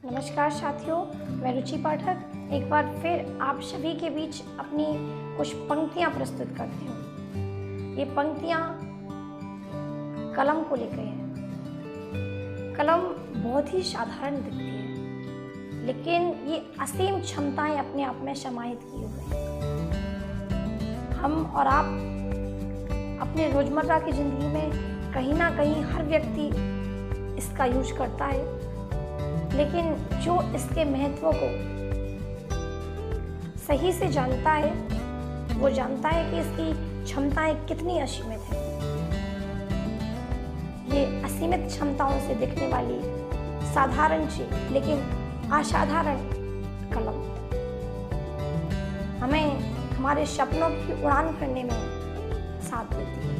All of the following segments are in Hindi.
नमस्कार साथियों, मैं रुचि पाठक एक बार फिर आप सभी के बीच अपनी कुछ पंक्तियां प्रस्तुत करती हूँ। ये पंक्तियां कलम को लेकर हैं। कलम बहुत ही साधारण दिखती है, लेकिन ये असीम क्षमताएं अपने आप में समाहित किए हुए हैं। हम और आप अपने रोजमर्रा की जिंदगी में कहीं ना कहीं हर व्यक्ति इसका यूज करता है, लेकिन जो इसके महत्व को सही से जानता है वो जानता है कि इसकी क्षमताएं कितनी असीमित हैं। ये असीमित क्षमताओं से दिखने वाली साधारण सी लेकिन असाधारण कलम हमें हमारे सपनों की उड़ान भरने में साथ देती है।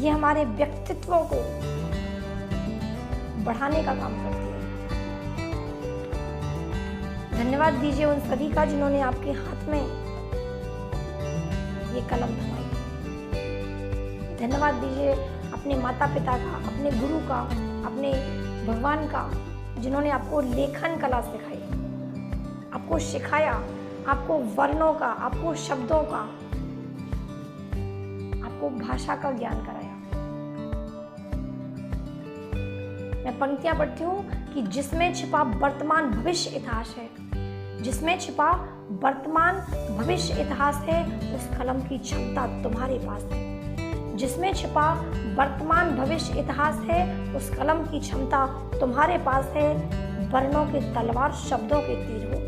ये हमारे व्यक्तित्व को बढ़ाने का काम करती है। धन्यवाद दीजिए उन सभी का जिन्होंने आपके हाथ में ये कलम थमाई। धन्यवाद दीजिए अपने माता पिता का, अपने गुरु का, अपने भगवान का, जिन्होंने आपको लेखन कला सिखाई, आपको सिखाया, आपको वर्णों का, आपको शब्दों का, आपको भाषा का ज्ञान कराया। मैं पंक्तियां पढ़ती हूँ कि जिसमें छिपा वर्तमान भविष्य इतिहास है, जिसमें छिपा वर्तमान भविष्य इतिहास है, उस कलम की क्षमता तुम्हारे पास है। जिसमें छिपा वर्तमान भविष्य इतिहास है, उस कलम की क्षमता तुम्हारे पास है। वर्णों की तलवार शब्दों के तीर हो,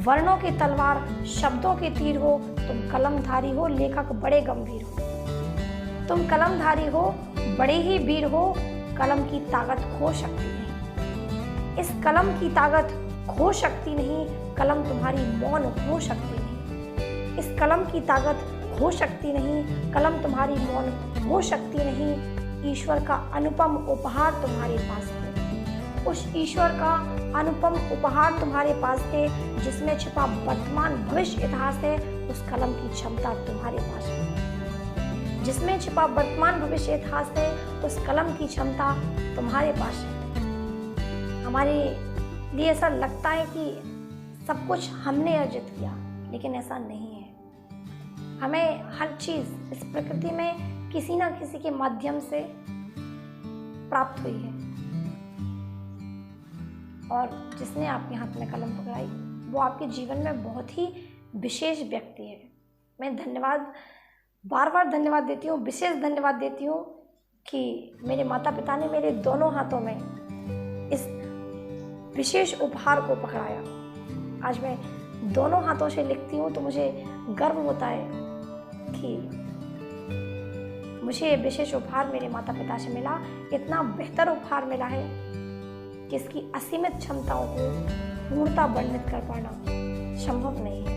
वर्णों की तलवार शब्दों के तीर हो। तुम कलमधारी हो, लेखक बड़े गंभीर हो। तुम कलमधारी हो, बड़े ही वीर हो। कलम की ताकत खो सकती नहीं, इस कलम की ताकत खो सकती नहीं। कलम तुम्हारी मौन हो सकती नहीं, इस कलम की ताकत खो सकती नहीं। कलम तुम्हारी मौन हो सकती नहीं। ईश्वर का अनुपम उपहार तुम्हारे पास है, उस ईश्वर का अनुपम उपहार तुम्हारे पास है। जिसमें छिपा वर्तमान भविष्य इतिहास है, उस कलम की क्षमता तुम्हारे पास है। जिसमें छिपा वर्तमान भविष्य इतिहास है, उस कलम की क्षमता तुम्हारे पास है। हमारे लिए ऐसा लगता है कि सब कुछ हमने अर्जित किया, लेकिन ऐसा नहीं है। हमें हर चीज इस प्रकृति में किसी ना किसी के माध्यम से प्राप्त हुई है, और जिसने आपके हाथ में कलम पकड़ाई वो आपके जीवन में बहुत ही विशेष व्यक्ति है। मैं बार बार धन्यवाद देती हूँ, विशेष धन्यवाद देती हूँ कि मेरे माता पिता ने मेरे दोनों हाथों में इस विशेष उपहार को पकड़ाया। आज मैं दोनों हाथों से लिखती हूँ तो मुझे गर्व होता है कि मुझे विशेष उपहार मेरे माता पिता से मिला। इतना बेहतर उपहार मिला है कि इसकी असीमित क्षमताओं को पूर्णता वर्णित कर पाना संभव नहीं है।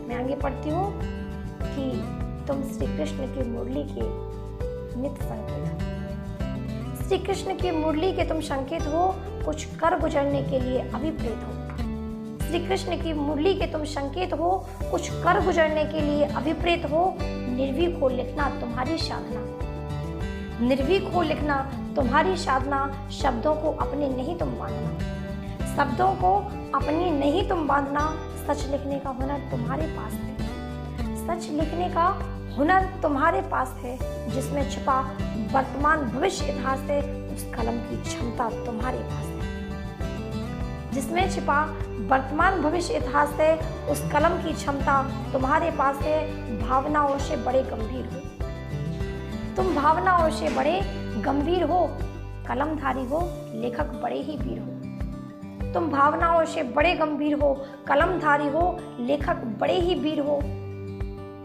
मैं आगे पढ़ती हूँ कि तुम श्री कृष्ण की मुरली के नित्य संकेत हो। श्री कृष्ण की मुरली के तुम संकेत हो, कुछ कर गुजरने के लिए अभिप्रेत हो। श्री कृष्ण की मुरली के तुम संकेत हो, कुछ कर गुजरने के लिए अभिप्रेत हो। निर्भीक हो लिखना तुम्हारी साधना, निर्भीक हो लिखना तुम्हारी साधना। शब्दों को अपने नहीं तुम बांधना, शब्दों को अपनी नहीं तुम बांधना। सच लिखने का हुनर तुम्हारे पास है, सच लिखने का हुनर तुम्हारे पास है। जिसमें छिपा वर्तमान भविष्य इतिहास है, उस कलम की क्षमता तुम्हारे पास है। जिसमें छिपा वर्तमान भविष्य इतिहास है, उस कलम की क्षमता तुम्हारे पास है। भावनाओं से बड़े गंभीर हो, तुम भावनाओं से बड़े गंभीर हो। कलमधारी हो, लेखक बड़े ही वीर हो। तुम भावनाओं से बड़े गंभीर हो, कलमधारी हो, लेखक बड़े ही वीर हो।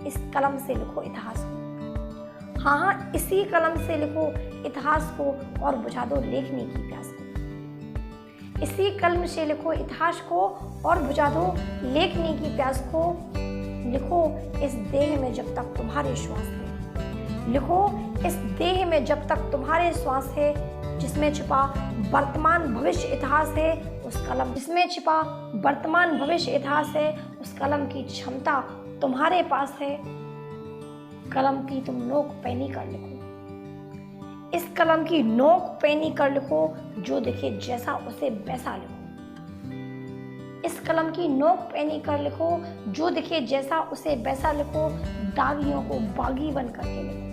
इस कलम से लिखो इतिहास को, हाँ इसी कलम से लिखो इतिहास को और बुझा दो लेखनी की प्यास को। इसी कलम से लिखो इतिहास को और बुझा दो लेखनी की प्यास को। लिखो इस देह में जब तक तुम्हारे श्वास है, लिखो इस देह में जब तक तुम्हारे श्वास है। जिसमें छिपा वर्तमान भविष्य इतिहास है, उस कलम जिसमें छिपा वर्तमान भविष्य इतिहास है, उस कलम की क्षमता तुम्हारे पास है। कलम की तुम नोक पैनी कर लिखो, इस कलम की नोक पे नहीं कर लिखो, जो दिखे जैसा उसे वैसा लिखो। इस कलम की नोक पे नहीं कर लिखो, जो दिखे जैसा उसे वैसा लिखो। दागियों को बागी बन करके लिखो,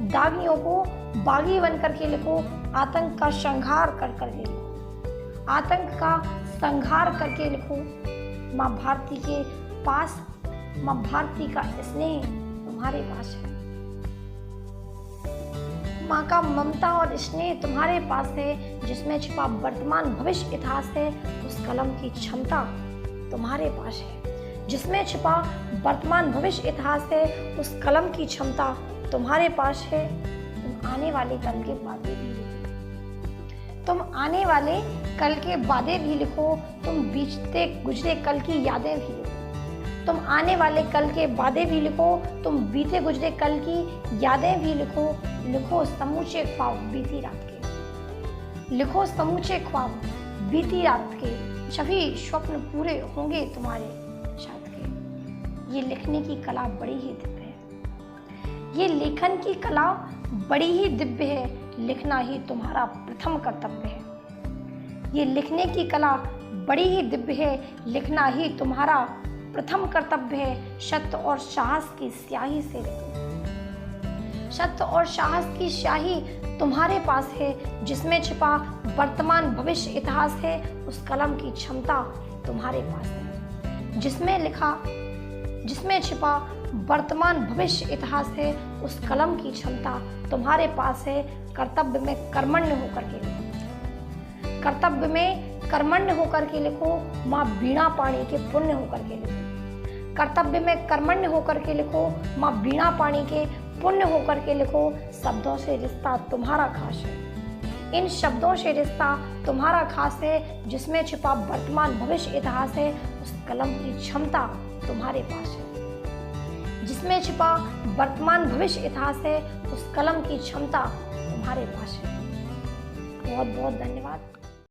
दागियों को बागी बन करके लिखो। आतंक का संहार कर करके लिखो, आतंक का संहार करके लिखो। माँ भारती के पास, माँ भारती का स्नेह तुम्हारे पास है, माँ का ममता और स्नेह तुम्हारे पास है। जिसमें छिपा वर्तमान भविष्य इतिहास है, उस कलम की क्षमता तुम्हारे पास है। जिसमें छिपा वर्तमान भविष्य इतिहास है, उस कलम की क्षमता तुम्हारे पास है। तुम आने वाले कल के वादे भी लिखो, तुम आने वाले कल के वादे भी लिखो। तुम बीतते गुजरे कल की यादें भी लिखो, तुम आने वाले कल के वादे भी लिखो। तुम बीते गुजरे कल की यादें भी लिखो। लिखो समूचे ख्वाब बीती रात के, लिखो समूचे ख्वाब बीती रात के। सभी स्वप्न पूरे होंगे तुम्हारे साथ के। ये लिखने की कला बड़ी ही दिव्य है, ये लेखन की कला बड़ी ही दिव्य है। लिखना ही तुम्हारा प्रथम कर्तव्य है। ये लिखने की कला बड़ी ही दिव्य है, लिखना ही तुम्हारा प्रथम कर्तव्य है। सत्य और साहस की स्याही से लिखो, सत्य और साहस की स्याही तुम्हारे पास है। जिसमें छिपा वर्तमान भविष्य इतिहास है, उस कलम की क्षमता तुम्हारे पास है। जिसमें छिपा वर्तमान भविष्य इतिहास है, उस कलम की क्षमता तुम्हारे पास है। कर्तव्य में कर्मण्य होकर के लिखो, कर्तव्य में कर्मण्य होकर के लिखो। माँ बीणा पाणी के पुण्य होकर के लिखो, कर्तव्य में कर्मण्य होकर के लिखो। माँ बीणा पाणी के पुण्य होकर के लिखो। शब्दों से रिश्ता तुम्हारा खास है, इन शब्दों से रिश्ता तुम्हारा खास है। जिसमें छिपा वर्तमान भविष्य इतिहास है, उस कलम की क्षमता तुम्हारे पास है। जिसमें छिपा वर्तमान भविष्य इतिहास है, उस कलम की क्षमता तुम्हारे पास है। बहुत बहुत धन्यवाद।